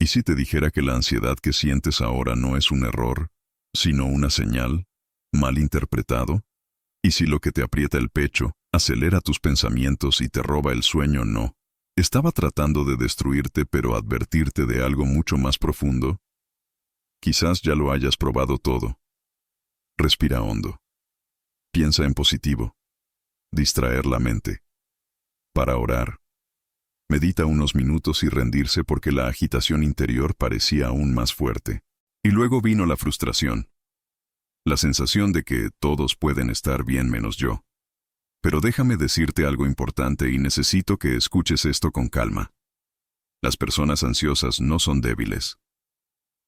¿Y si te dijera que la ansiedad que sientes ahora no es un error, sino una señal, mal interpretado? ¿Y si lo que te aprieta el pecho, acelera tus pensamientos y te roba el sueño no? ¿Estaba tratando de destruirte pero advertirte de algo mucho más profundo? Quizás ya lo hayas probado todo. Respira hondo. Piensa en positivo. Distraer la mente. Para orar. Medita unos minutos y rendirse porque la agitación interior parecía aún más fuerte. Y luego vino la frustración. La sensación de que todos pueden estar bien menos yo. Pero déjame decirte algo importante y necesito que escuches esto con calma. Las personas ansiosas no son débiles.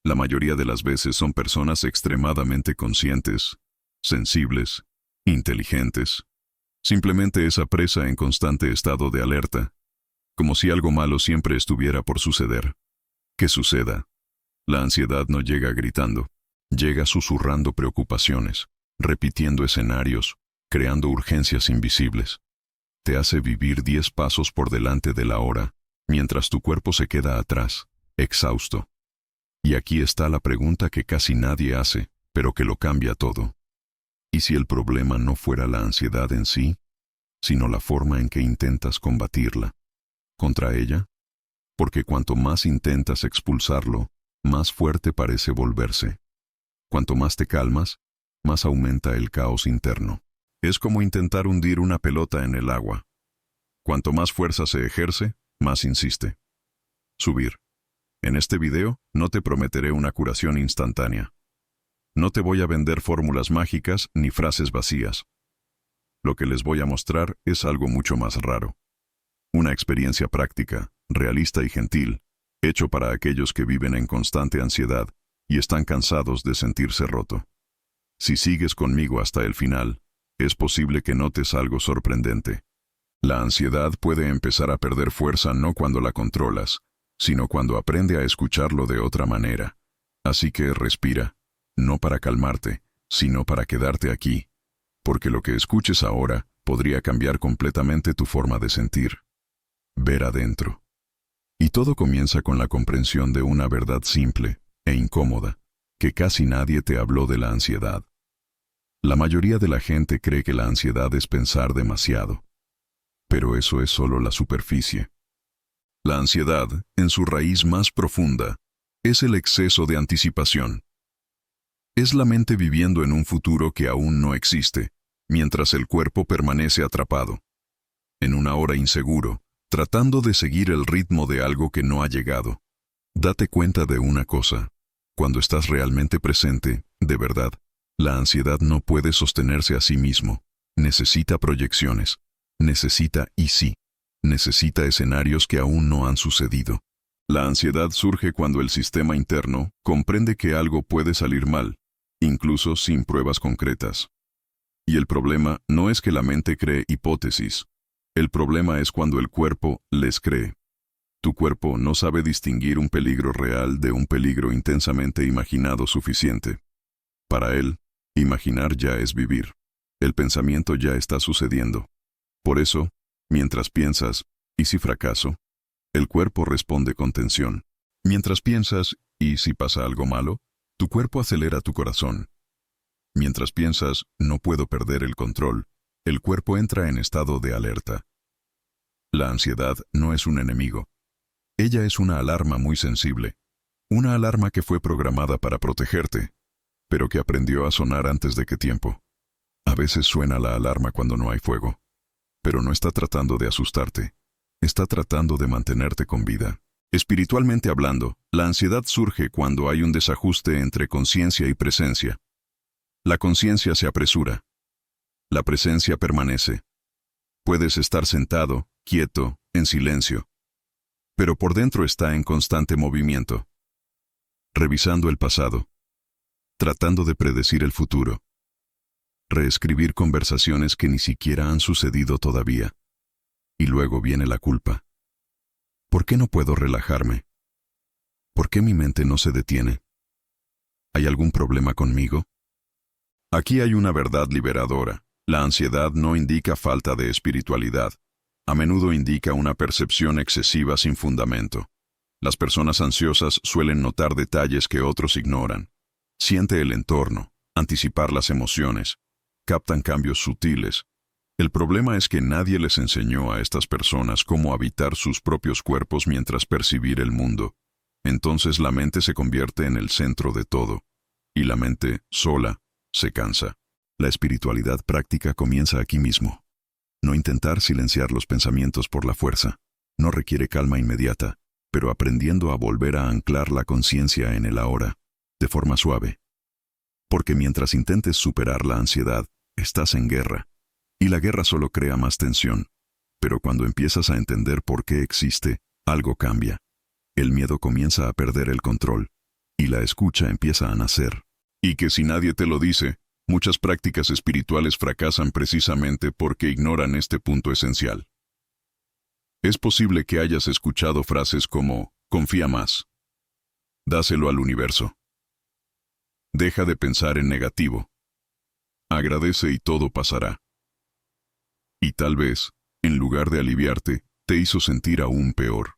La mayoría de las veces son personas extremadamente conscientes, sensibles, inteligentes. Simplemente esa presa en constante estado de alerta, como si algo malo siempre estuviera por suceder. ¿Qué suceda? La ansiedad no llega gritando, llega susurrando preocupaciones, repitiendo escenarios, creando urgencias invisibles. Te hace vivir 10 pasos por delante de la hora, mientras tu cuerpo se queda atrás, exhausto. Y aquí está la pregunta que casi nadie hace, pero que lo cambia todo. ¿Y si el problema no fuera la ansiedad en sí, sino la forma en que intentas combatirla? ¿Contra ella? Porque cuanto más intentas expulsarlo, más fuerte parece volverse. Cuanto más te calmas, más aumenta el caos interno. Es como intentar hundir una pelota en el agua. Cuanto más fuerza se ejerce, más insiste. Subir. En este video, no te prometeré una curación instantánea. No te voy a vender fórmulas mágicas ni frases vacías. Lo que les voy a mostrar es algo mucho más raro. Una experiencia práctica, realista y gentil, hecho para aquellos que viven en constante ansiedad y están cansados de sentirse roto. Si sigues conmigo hasta el final, es posible que notes algo sorprendente. La ansiedad puede empezar a perder fuerza no cuando la controlas, sino cuando aprende a escucharlo de otra manera. Así que respira, no para calmarte, sino para quedarte aquí, porque lo que escuches ahora podría cambiar completamente tu forma de sentir. Ver adentro. Y todo comienza con la comprensión de una verdad simple e incómoda, que casi nadie te habló de la ansiedad. La mayoría de la gente cree que la ansiedad es pensar demasiado. Pero eso es solo la superficie. La ansiedad, en su raíz más profunda, es el exceso de anticipación. Es la mente viviendo en un futuro que aún no existe, mientras el cuerpo permanece atrapado. En una hora inseguro, tratando de seguir el ritmo de algo que no ha llegado. Date cuenta de una cosa. Cuando estás realmente presente, de verdad, la ansiedad no puede sostenerse a sí mismo. Necesita proyecciones. Necesita y sí. Necesita escenarios que aún no han sucedido. La ansiedad surge cuando el sistema interno comprende que algo puede salir mal, incluso sin pruebas concretas. Y el problema no es que la mente cree hipótesis. El problema es cuando el cuerpo les cree. Tu cuerpo no sabe distinguir un peligro real de un peligro intensamente imaginado suficiente. Para él, imaginar ya es vivir. El pensamiento ya está sucediendo. Por eso, mientras piensas, ¿y si fracaso? El cuerpo responde con tensión. Mientras piensas, ¿y si pasa algo malo? Tu cuerpo acelera tu corazón. Mientras piensas, no puedo perder el control, el cuerpo entra en estado de alerta. La ansiedad no es un enemigo. Ella es una alarma muy sensible. Una alarma que fue programada para protegerte, pero que aprendió a sonar antes de qué tiempo. A veces suena la alarma cuando no hay fuego. Pero no está tratando de asustarte. Está tratando de mantenerte con vida. Espiritualmente hablando, la ansiedad surge cuando hay un desajuste entre conciencia y presencia. La conciencia se apresura. La presencia permanece. Puedes estar sentado, quieto, en silencio. Pero por dentro está en constante movimiento. Revisando el pasado. Tratando de predecir el futuro. Reescribir conversaciones que ni siquiera han sucedido todavía. Y luego viene la culpa. ¿Por qué no puedo relajarme? ¿Por qué mi mente no se detiene? ¿Hay algún problema conmigo? Aquí hay una verdad liberadora. La ansiedad no indica falta de espiritualidad. A menudo indica una percepción excesiva sin fundamento. Las personas ansiosas suelen notar detalles que otros ignoran. Siente el entorno, anticipar las emociones, captan cambios sutiles. El problema es que nadie les enseñó a estas personas cómo habitar sus propios cuerpos mientras percibir el mundo. Entonces la mente se convierte en el centro de todo, y la mente, sola, se cansa. La espiritualidad práctica comienza aquí mismo. No intentar silenciar los pensamientos por la fuerza. No requiere calma inmediata, pero aprendiendo a volver a anclar la conciencia en el ahora, de forma suave. Porque mientras intentes superar la ansiedad, estás en guerra. Y la guerra solo crea más tensión. Pero cuando empiezas a entender por qué existe, algo cambia. El miedo comienza a perder el control, y la escucha empieza a nacer. Y que si nadie te lo dice, muchas prácticas espirituales fracasan precisamente porque ignoran este punto esencial. Es posible que hayas escuchado frases como, confía más. Dáselo al universo. Deja de pensar en negativo. Agradece y todo pasará. Y tal vez, en lugar de aliviarte, te hizo sentir aún peor.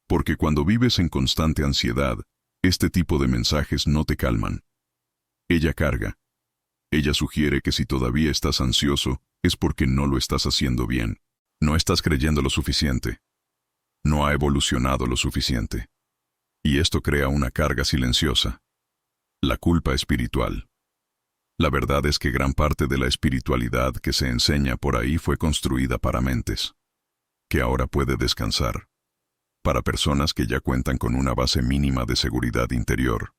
Porque cuando vives en constante ansiedad, este tipo de mensajes no te calman. Ella carga. Ella sugiere que si todavía estás ansioso, es porque no lo estás haciendo bien. No estás creyendo lo suficiente. No ha evolucionado lo suficiente. Y esto crea una carga silenciosa. La culpa espiritual. La verdad es que gran parte de la espiritualidad que se enseña por ahí fue construida para mentes, que ahora puede descansar. Para personas que ya cuentan con una base mínima de seguridad interior,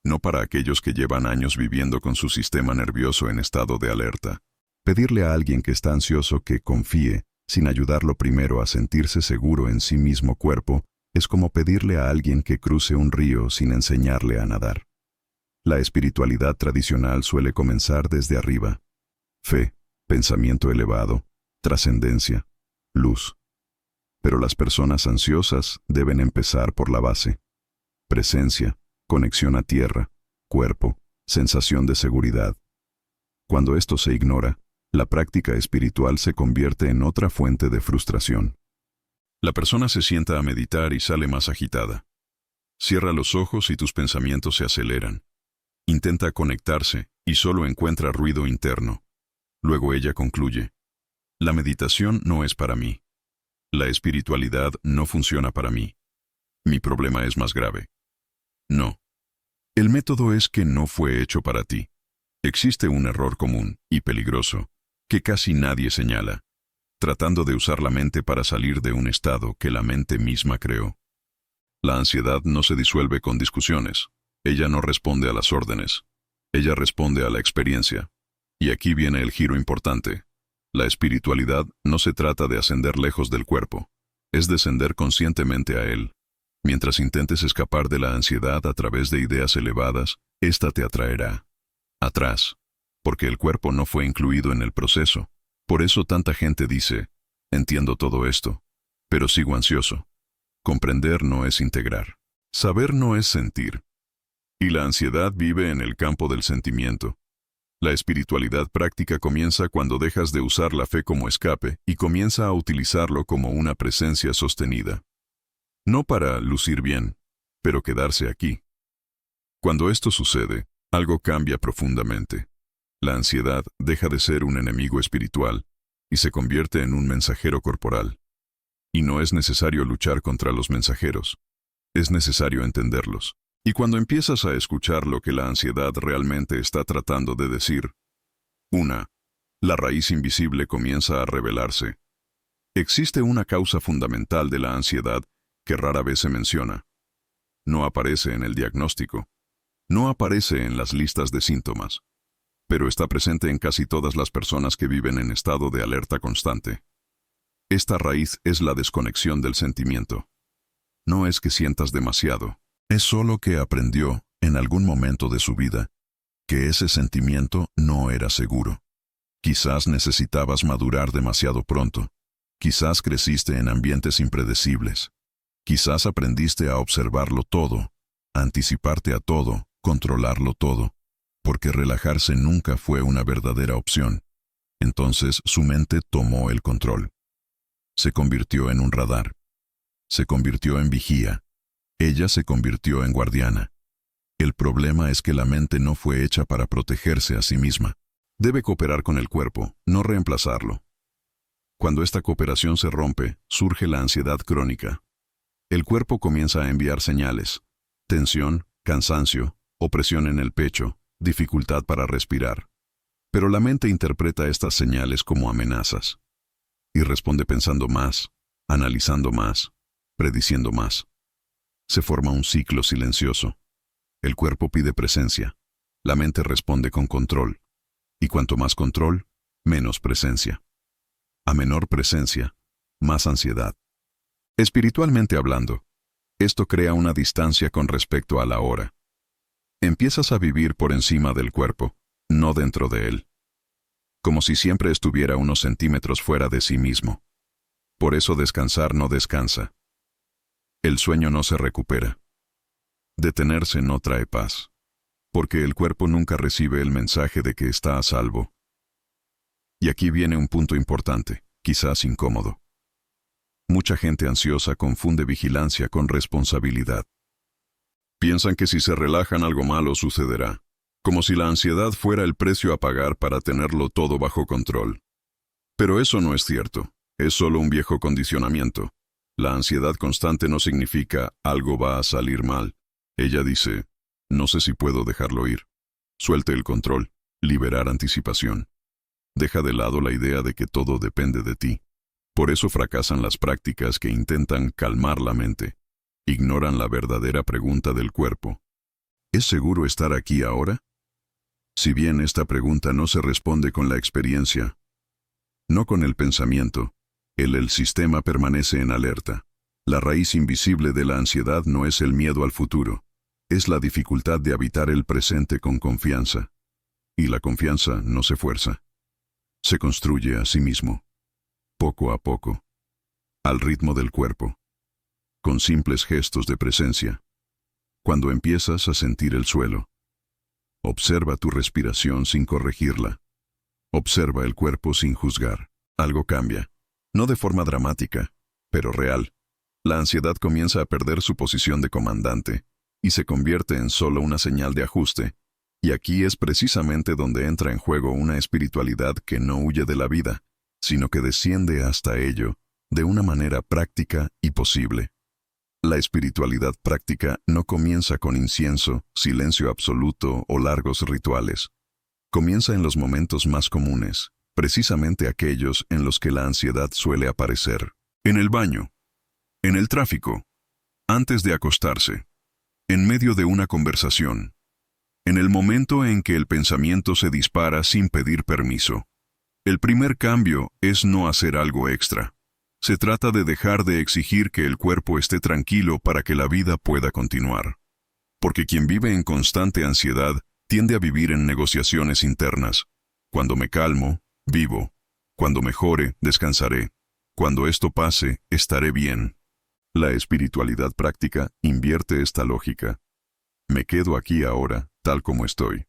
no para aquellos que llevan años viviendo con su sistema nervioso en estado de alerta. Pedirle a alguien que está ansioso que confíe, sin ayudarlo primero a sentirse seguro en sí mismo cuerpo, es como pedirle a alguien que cruce un río sin enseñarle a nadar. La espiritualidad tradicional suele comenzar desde arriba. Fe, pensamiento elevado, trascendencia, luz. Pero las personas ansiosas deben empezar por la base. Presencia, conexión a tierra, cuerpo, sensación de seguridad. Cuando esto se ignora, la práctica espiritual se convierte en otra fuente de frustración. La persona se sienta a meditar y sale más agitada. Cierra los ojos y tus pensamientos se aceleran. Intenta conectarse y solo encuentra ruido interno. Luego ella concluye: la meditación no es para mí. La espiritualidad no funciona para mí. Mi problema es más grave. No. El método es que no fue hecho para ti. Existe un error común y peligroso que casi nadie señala, tratando de usar la mente para salir de un estado que la mente misma creó. La ansiedad no se disuelve con discusiones. Ella no responde a las órdenes. Ella responde a la experiencia. Y aquí viene el giro importante. La espiritualidad no se trata de ascender lejos del cuerpo, es descender conscientemente a él. Mientras intentes escapar de la ansiedad a través de ideas elevadas, ésta te atraerá atrás, porque el cuerpo no fue incluido en el proceso. Por eso tanta gente dice: entiendo todo esto, pero sigo ansioso. Comprender no es integrar. Saber no es sentir. Y la ansiedad vive en el campo del sentimiento. La espiritualidad práctica comienza cuando dejas de usar la fe como escape y comienza a utilizarlo como una presencia sostenida. No para lucir bien, pero quedarse aquí. Cuando esto sucede, algo cambia profundamente. La ansiedad deja de ser un enemigo espiritual y se convierte en un mensajero corporal. Y no es necesario luchar contra los mensajeros. Es necesario entenderlos. Y cuando empiezas a escuchar lo que la ansiedad realmente está tratando de decir, la raíz invisible comienza a revelarse. Existe una causa fundamental de la ansiedad que rara vez se menciona. No aparece en el diagnóstico. No aparece en las listas de síntomas. Pero está presente en casi todas las personas que viven en estado de alerta constante. Esta raíz es la desconexión del sentimiento. No es que sientas demasiado. Es solo que aprendió, en algún momento de su vida, que ese sentimiento no era seguro. Quizás necesitabas madurar demasiado pronto. Quizás creciste en ambientes impredecibles. Quizás aprendiste a observarlo todo, a anticiparte a todo, controlarlo todo, porque relajarse nunca fue una verdadera opción. Entonces su mente tomó el control. Se convirtió en un radar. Se convirtió en vigía. Ella se convirtió en guardiana. El problema es que la mente no fue hecha para protegerse a sí misma. Debe cooperar con el cuerpo, no reemplazarlo. Cuando esta cooperación se rompe, surge la ansiedad crónica. El cuerpo comienza a enviar señales: tensión, cansancio, opresión en el pecho, dificultad para respirar. Pero la mente interpreta estas señales como amenazas y responde pensando más, analizando más, prediciendo más. Se forma un ciclo silencioso. El cuerpo pide presencia, la mente responde con control, y cuanto más control, menos presencia. A menor presencia, más ansiedad. Espiritualmente hablando, esto crea una distancia con respecto a la hora. Empiezas a vivir por encima del cuerpo, no dentro de él. Como si siempre estuviera unos centímetros fuera de sí mismo. Por eso descansar no descansa. El sueño no se recupera. Detenerse no trae paz, porque el cuerpo nunca recibe el mensaje de que está a salvo. Y aquí viene un punto importante, quizás incómodo. Mucha gente ansiosa confunde vigilancia con responsabilidad. Piensan que si se relajan algo malo sucederá, como si la ansiedad fuera el precio a pagar para tenerlo todo bajo control. Pero eso no es cierto, es solo un viejo condicionamiento. La ansiedad constante no significa algo va a salir mal. Ella dice, no sé si puedo dejarlo ir. Suelte el control, liberar anticipación. Deja de lado la idea de que todo depende de ti. Por eso fracasan las prácticas que intentan calmar la mente. Ignoran la verdadera pregunta del cuerpo. ¿Es seguro estar aquí ahora? Si bien esta pregunta no se responde con la experiencia, no con el pensamiento, el sistema permanece en alerta. La raíz invisible de la ansiedad no es el miedo al futuro, es la dificultad de habitar el presente con confianza. Y la confianza no se fuerza. Se construye a sí mismo, poco a poco, al ritmo del cuerpo, con simples gestos de presencia. Cuando empiezas a sentir el suelo, observa tu respiración sin corregirla. Observa el cuerpo sin juzgar. Algo cambia, no de forma dramática, pero real. La ansiedad comienza a perder su posición de comandante y se convierte en solo una señal de ajuste. Y aquí es precisamente donde entra en juego una espiritualidad que no huye de la vida, sino que desciende hasta ello de una manera práctica y posible. La espiritualidad práctica no comienza con incienso, silencio absoluto o largos rituales. Comienza en los momentos más comunes, precisamente aquellos en los que la ansiedad suele aparecer. En el baño, en el tráfico, antes de acostarse, en medio de una conversación, en el momento en que el pensamiento se dispara sin pedir permiso. El primer cambio es no hacer algo extra. Se trata de dejar de exigir que el cuerpo esté tranquilo para que la vida pueda continuar. Porque quien vive en constante ansiedad tiende a vivir en negociaciones internas. Cuando me calmo, vivo. Cuando mejore, descansaré. Cuando esto pase, estaré bien. La espiritualidad práctica invierte esta lógica. Me quedo aquí ahora, tal como estoy.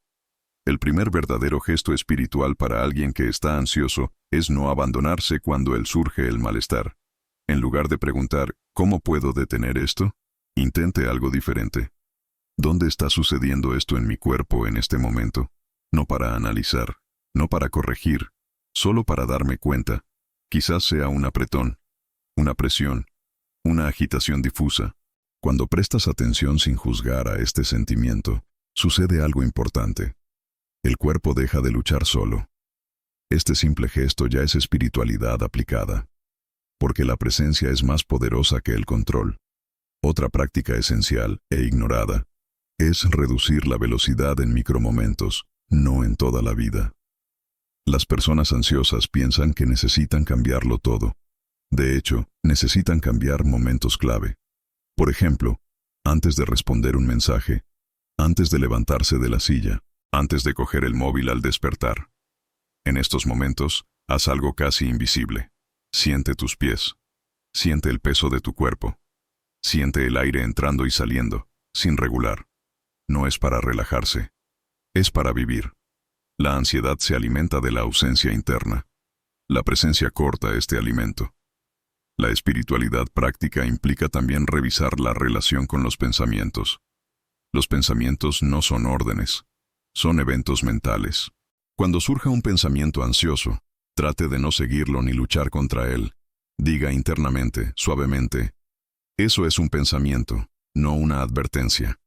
El primer verdadero gesto espiritual para alguien que está ansioso es no abandonarse cuando surge el malestar. En lugar de preguntar, ¿cómo puedo detener esto? Intente algo diferente. ¿Dónde está sucediendo esto en mi cuerpo en este momento? No para analizar, no para corregir, solo para darme cuenta. Quizás sea un apretón, una presión, una agitación difusa. Cuando prestas atención sin juzgar a este sentimiento, sucede algo importante. El cuerpo deja de luchar solo. Este simple gesto ya es espiritualidad aplicada, porque la presencia es más poderosa que el control. Otra práctica esencial e ignorada es reducir la velocidad en micromomentos, no en toda la vida. Las personas ansiosas piensan que necesitan cambiarlo todo. De hecho, necesitan cambiar momentos clave. Por ejemplo, antes de responder un mensaje, antes de levantarse de la silla, antes de coger el móvil al despertar. En estos momentos, haz algo casi invisible. Siente tus pies. Siente el peso de tu cuerpo. Siente el aire entrando y saliendo, sin regular. No es para relajarse. Es para vivir. La ansiedad se alimenta de la ausencia interna. La presencia corta este alimento. La espiritualidad práctica implica también revisar la relación con los pensamientos. Los pensamientos no son órdenes, son eventos mentales. Cuando surja un pensamiento ansioso, trate de no seguirlo ni luchar contra él. Diga internamente, suavemente, eso es un pensamiento, no una advertencia.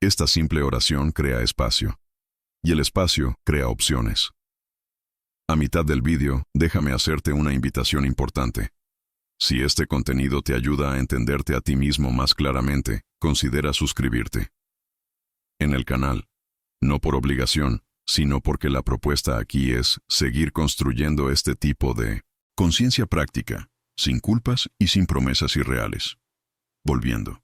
Esta simple oración crea espacio, y el espacio crea opciones. A mitad del vídeo, déjame hacerte una invitación importante. Si este contenido te ayuda a entenderte a ti mismo más claramente, considera suscribirte en el canal, no por obligación, sino porque la propuesta aquí es seguir construyendo este tipo de conciencia práctica, sin culpas y sin promesas irreales. Volviendo.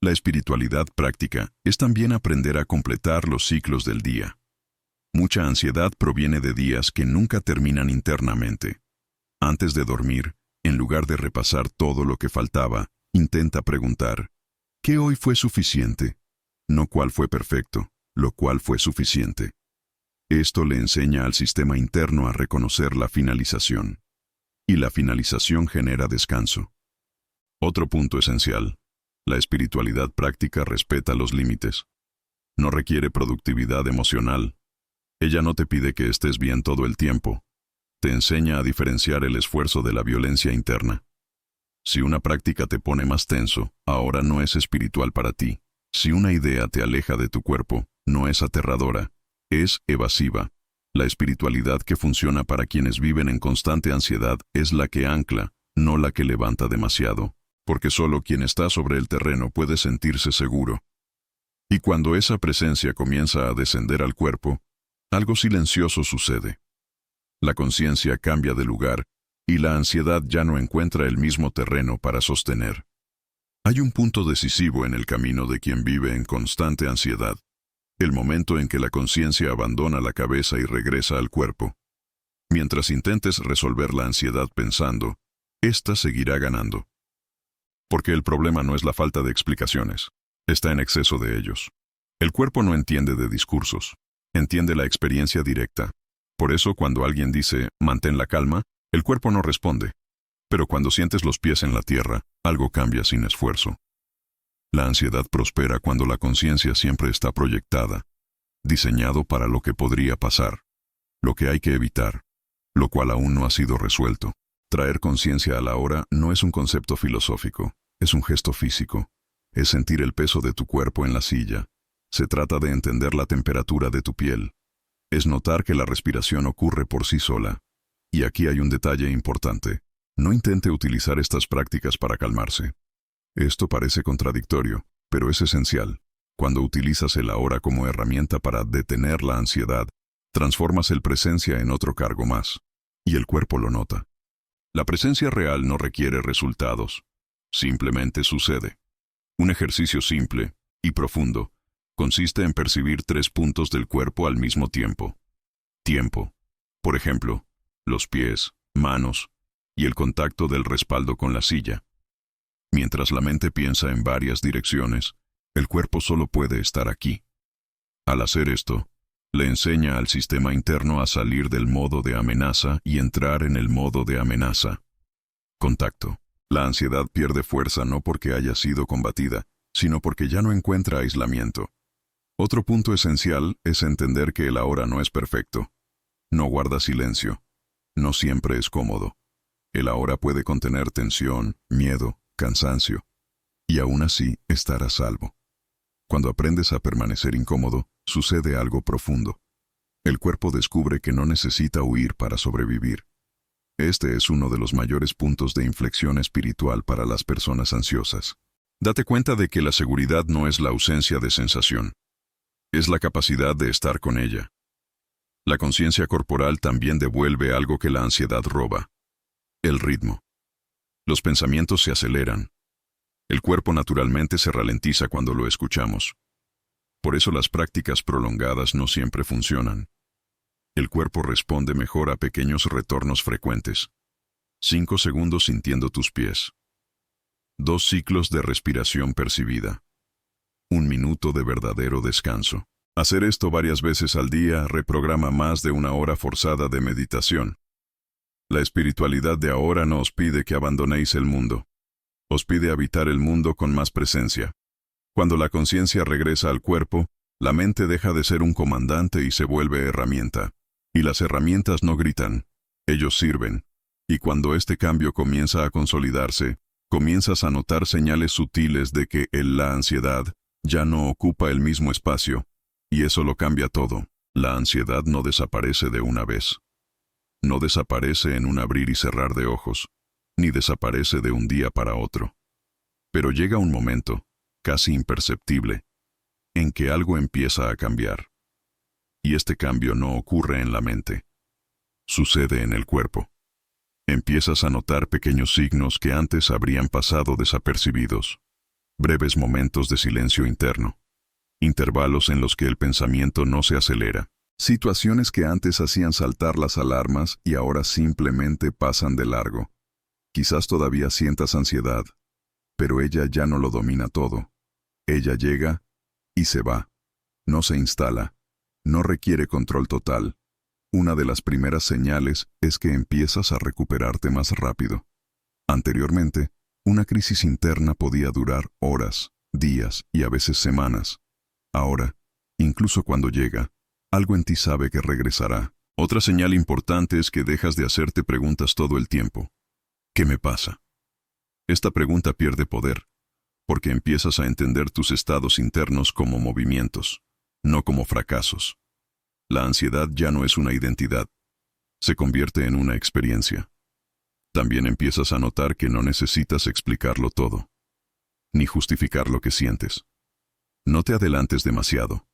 La espiritualidad práctica es también aprender a completar los ciclos del día. Mucha ansiedad proviene de días que nunca terminan internamente. Antes de dormir, en lugar de repasar todo lo que faltaba, intenta preguntar, ¿qué hoy fue suficiente? No cuál fue perfecto, lo cual fue suficiente. Esto le enseña al sistema interno a reconocer la finalización. Y la finalización genera descanso. Otro punto esencial. La espiritualidad práctica respeta los límites. No requiere productividad emocional. Ella no te pide que estés bien todo el tiempo. Te enseña a diferenciar el esfuerzo de la violencia interna. Si una práctica te pone más tenso, ahora no es espiritual para ti. Si una idea te aleja de tu cuerpo, no es aterradora, es evasiva. La espiritualidad que funciona para quienes viven en constante ansiedad es la que ancla, no la que levanta demasiado, porque solo quien está sobre el terreno puede sentirse seguro. Y cuando esa presencia comienza a descender al cuerpo, algo silencioso sucede. La conciencia cambia de lugar y la ansiedad ya no encuentra el mismo terreno para sostener. Hay un punto decisivo en el camino de quien vive en constante ansiedad, el momento en que la conciencia abandona la cabeza y regresa al cuerpo. Mientras intentes resolver la ansiedad pensando, ésta seguirá ganando. Porque el problema no es la falta de explicaciones, está en exceso de ellos. El cuerpo no entiende de discursos, entiende la experiencia directa. Por eso cuando alguien dice, mantén la calma, el cuerpo no responde. Pero cuando sientes los pies en la tierra, algo cambia sin esfuerzo. La ansiedad prospera cuando la conciencia siempre está proyectada, diseñado para lo que podría pasar, lo que hay que evitar, lo cual aún no ha sido resuelto. Traer conciencia a la hora no es un concepto filosófico, es un gesto físico. Es sentir el peso de tu cuerpo en la silla. Se trata de entender la temperatura de tu piel. Es notar que la respiración ocurre por sí sola. Y aquí hay un detalle importante. No intente utilizar estas prácticas para calmarse. Esto parece contradictorio, pero es esencial. Cuando utilizas el ahora como herramienta para detener la ansiedad, transformas el presencia en otro cargo más. Y el cuerpo lo nota. La presencia real no requiere resultados. Simplemente sucede. Un ejercicio simple y profundo consiste en percibir 3 puntos del cuerpo al mismo tiempo. Tiempo. Por ejemplo, los pies, manos y el contacto del respaldo con la silla. Mientras la mente piensa en varias direcciones, el cuerpo solo puede estar aquí. Al hacer esto, le enseña al sistema interno a salir del modo de amenaza y entrar en el modo de amenaza. Contacto. La ansiedad pierde fuerza no porque haya sido combatida, sino porque ya no encuentra aislamiento. Otro punto esencial es entender que el ahora no es perfecto. No guarda silencio. No siempre es cómodo. El ahora puede contener tensión, miedo, cansancio. Y aún así, estar a salvo. Cuando aprendes a permanecer incómodo, sucede algo profundo. El cuerpo descubre que no necesita huir para sobrevivir. Este es uno de los mayores puntos de inflexión espiritual para las personas ansiosas. Date cuenta de que la seguridad no es la ausencia de sensación. Es la capacidad de estar con ella. La conciencia corporal también devuelve algo que la ansiedad roba. El ritmo. Los pensamientos se aceleran. El cuerpo naturalmente se ralentiza cuando lo escuchamos. Por eso las prácticas prolongadas no siempre funcionan. El cuerpo responde mejor a pequeños retornos frecuentes. 5 segundos sintiendo tus pies. 2 ciclos de respiración percibida. 1 minuto de verdadero descanso. Hacer esto varias veces al día reprograma más de 1 hora forzada de meditación. La espiritualidad de ahora no os pide que abandonéis el mundo. Os pide habitar el mundo con más presencia. Cuando la conciencia regresa al cuerpo, la mente deja de ser un comandante y se vuelve herramienta. Y las herramientas no gritan, ellos sirven. Y cuando este cambio comienza a consolidarse, comienzas a notar señales sutiles de que la ansiedad ya no ocupa el mismo espacio. Y eso lo cambia todo. La ansiedad no desaparece de una vez. No desaparece en un abrir y cerrar de ojos, ni desaparece de un día para otro. Pero llega un momento, casi imperceptible, en que algo empieza a cambiar. Y este cambio no ocurre en la mente. Sucede en el cuerpo. Empiezas a notar pequeños signos que antes habrían pasado desapercibidos. Breves momentos de silencio interno. Intervalos en los que el pensamiento no se acelera. Situaciones que antes hacían saltar las alarmas y ahora simplemente pasan de largo. Quizás todavía sientas ansiedad, pero ella ya no lo domina todo. Ella llega y se va. No se instala. No requiere control total. Una de las primeras señales es que empiezas a recuperarte más rápido. Anteriormente, una crisis interna podía durar horas, días y a veces semanas. Ahora, incluso cuando llega, algo en ti sabe que regresará. Otra señal importante es que dejas de hacerte preguntas todo el tiempo. ¿Qué me pasa? Esta pregunta pierde poder, porque empiezas a entender tus estados internos como movimientos, no como fracasos. La ansiedad ya no es una identidad, se convierte en una experiencia. También empiezas a notar que no necesitas explicarlo todo, ni justificar lo que sientes. No te adelantes demasiado.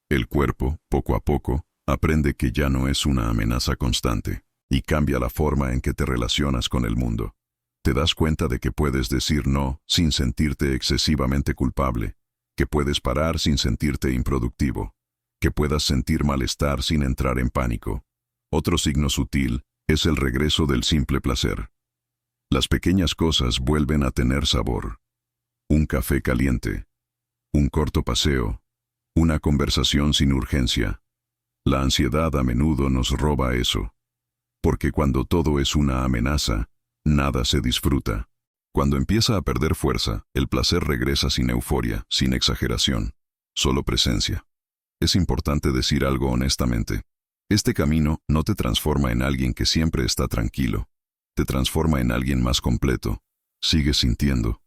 El cuerpo, poco a poco, aprende que ya no es una amenaza constante, y cambia la forma en que te relacionas con el mundo. Te das cuenta de que puedes decir no sin sentirte excesivamente culpable, que puedes parar sin sentirte improductivo, que puedas sentir malestar sin entrar en pánico. Otro signo sutil es el regreso del simple placer. Las pequeñas cosas vuelven a tener sabor. Un café caliente, un corto paseo, una conversación sin urgencia. La ansiedad a menudo nos roba eso. Porque cuando todo es una amenaza, nada se disfruta. Cuando empieza a perder fuerza, el placer regresa sin euforia, sin exageración, solo presencia. Es importante decir algo honestamente. Este camino no te transforma en alguien que siempre está tranquilo. Te transforma en alguien más completo. Sigues sintiendo.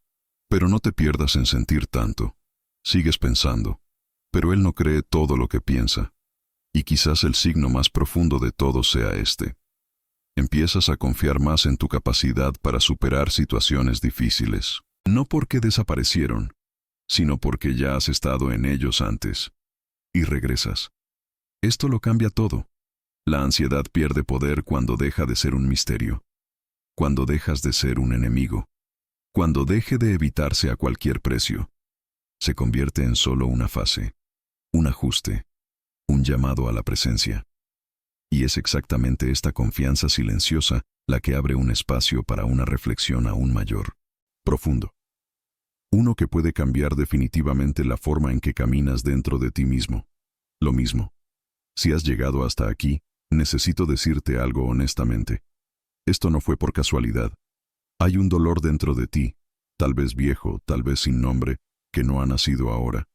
Pero no te pierdas en sentir tanto. Sigues pensando. Pero él no cree todo lo que piensa. Y quizás el signo más profundo de todo sea este. Empiezas a confiar más en tu capacidad para superar situaciones difíciles. No porque desaparecieron, sino porque ya has estado en ellos antes. Y regresas. Esto lo cambia todo. La ansiedad pierde poder cuando deja de ser un misterio. Cuando dejas de ser un enemigo. Cuando deje de evitarse a cualquier precio. Se convierte en solo una fase. Un ajuste. Un llamado a la presencia. Y es exactamente esta confianza silenciosa la que abre un espacio para una reflexión aún mayor. Profundo. Uno que puede cambiar definitivamente la forma en que caminas dentro de ti mismo. Lo mismo. Si has llegado hasta aquí, necesito decirte algo honestamente. Esto no fue por casualidad. Hay un dolor dentro de ti, tal vez viejo, tal vez sin nombre, que no ha nacido ahora.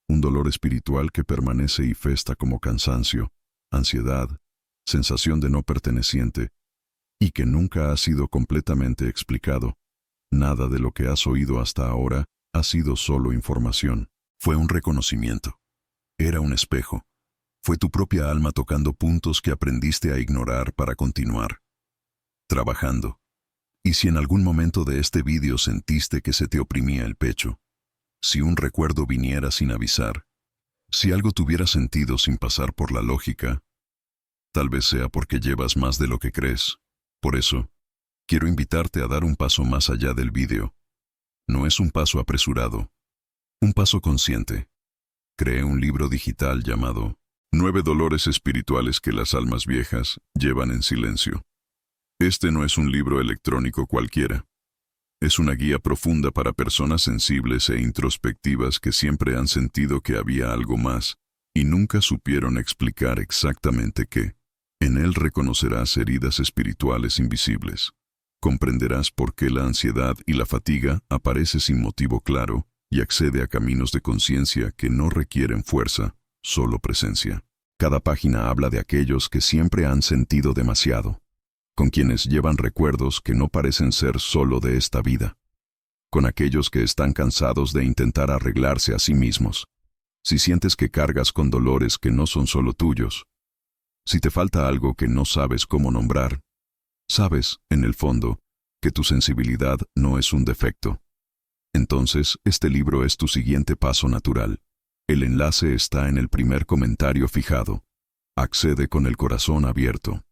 Un dolor espiritual que permanece y festa como cansancio, ansiedad, sensación de no perteneciente, y que nunca ha sido completamente explicado. Nada de lo que has oído hasta ahora ha sido solo información. Fue un reconocimiento. Era un espejo. Fue tu propia alma tocando puntos que aprendiste a ignorar para continuar. Trabajando. Y si en algún momento de este vídeo sentiste que se te oprimía el pecho, si un recuerdo viniera sin avisar, si algo tuviera sentido sin pasar por la lógica, tal vez sea porque llevas más de lo que crees. Por eso, quiero invitarte a dar un paso más allá del vídeo. No es un paso apresurado, un paso consciente. Creé un libro digital llamado 9 dolores espirituales que las almas viejas llevan en silencio. Este no es un libro electrónico cualquiera. Es una guía profunda para personas sensibles e introspectivas que siempre han sentido que había algo más y nunca supieron explicar exactamente qué. En él reconocerás heridas espirituales invisibles. Comprenderás por qué la ansiedad y la fatiga aparece sin motivo claro y accede a caminos de conciencia que no requieren fuerza, solo presencia. Cada página habla de aquellos que siempre han sentido demasiado, con quienes llevan recuerdos que no parecen ser solo de esta vida, con aquellos que están cansados de intentar arreglarse a sí mismos. Si sientes que cargas con dolores que no son solo tuyos, si te falta algo que no sabes cómo nombrar, sabes, en el fondo, que tu sensibilidad no es un defecto. Entonces, este libro es tu siguiente paso natural. El enlace está en el primer comentario fijado. Accede con el corazón abierto,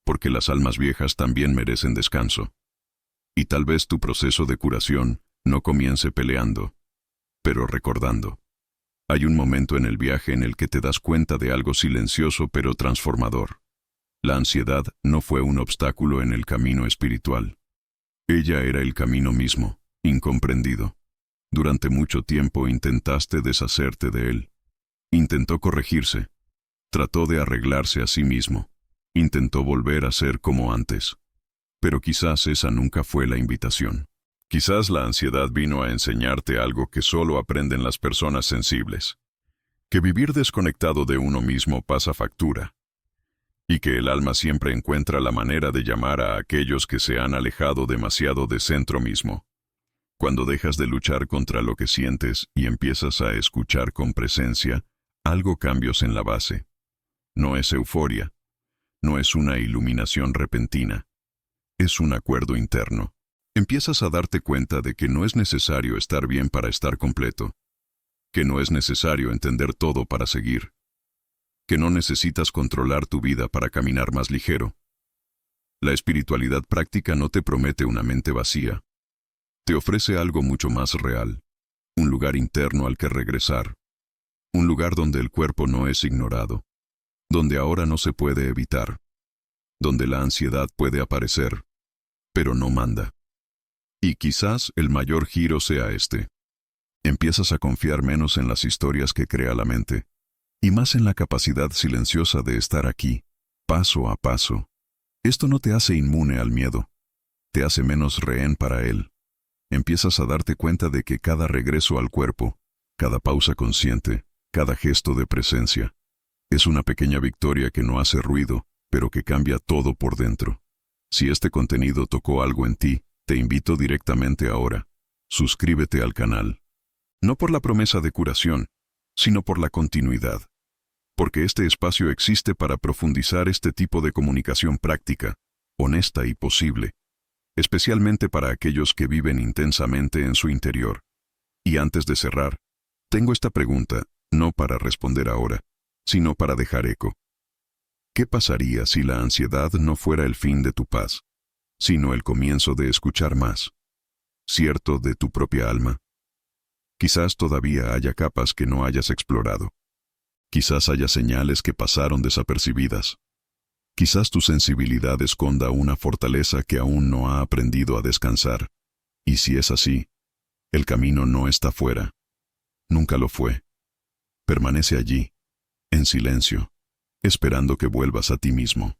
porque las almas viejas también merecen descanso. Y tal vez tu proceso de curación no comience peleando, pero recordando. Hay un momento en el viaje en el que te das cuenta de algo silencioso pero transformador. La ansiedad no fue un obstáculo en el camino espiritual. Ella era el camino mismo, incomprendido. Durante mucho tiempo intentaste deshacerte de él. Intentó corregirse. Trató de arreglarse a sí mismo. Intentó volver a ser como antes. Pero quizás esa nunca fue la invitación. Quizás la ansiedad vino a enseñarte algo que solo aprenden las personas sensibles. Que vivir desconectado de uno mismo pasa factura. Y que el alma siempre encuentra la manera de llamar a aquellos que se han alejado demasiado de centro mismo. Cuando dejas de luchar contra lo que sientes y empiezas a escuchar con presencia, algo cambios en la base. No es euforia. No es una iluminación repentina. Es un acuerdo interno. Empiezas a darte cuenta de que no es necesario estar bien para estar completo. Que no es necesario entender todo para seguir. Que no necesitas controlar tu vida para caminar más ligero. La espiritualidad práctica no te promete una mente vacía. Te ofrece algo mucho más real. Un lugar interno al que regresar. Un lugar donde el cuerpo no es ignorado. Donde ahora no se puede evitar. Donde la ansiedad puede aparecer, pero no manda. Y quizás el mayor giro sea este. Empiezas a confiar menos en las historias que crea la mente, y más en la capacidad silenciosa de estar aquí, paso a paso. Esto no te hace inmune al miedo, te hace menos rehén para él. Empiezas a darte cuenta de que cada regreso al cuerpo, cada pausa consciente, cada gesto de presencia, es una pequeña victoria que no hace ruido, pero que cambia todo por dentro. Si este contenido tocó algo en ti, te invito directamente ahora. Suscríbete al canal. No por la promesa de curación, sino por la continuidad. Porque este espacio existe para profundizar este tipo de comunicación práctica, honesta y posible, especialmente para aquellos que viven intensamente en su interior. Y antes de cerrar, tengo esta pregunta, no para responder ahora, sino para dejar eco. ¿Qué pasaría si la ansiedad no fuera el fin de tu paz, sino el comienzo de escuchar más, cierto, de tu propia alma? Quizás todavía haya capas que no hayas explorado. Quizás haya señales que pasaron desapercibidas. Quizás tu sensibilidad esconda una fortaleza que aún no ha aprendido a descansar. Y si es así, el camino no está fuera. Nunca lo fue. Permanece allí, en silencio, esperando que vuelvas a ti mismo.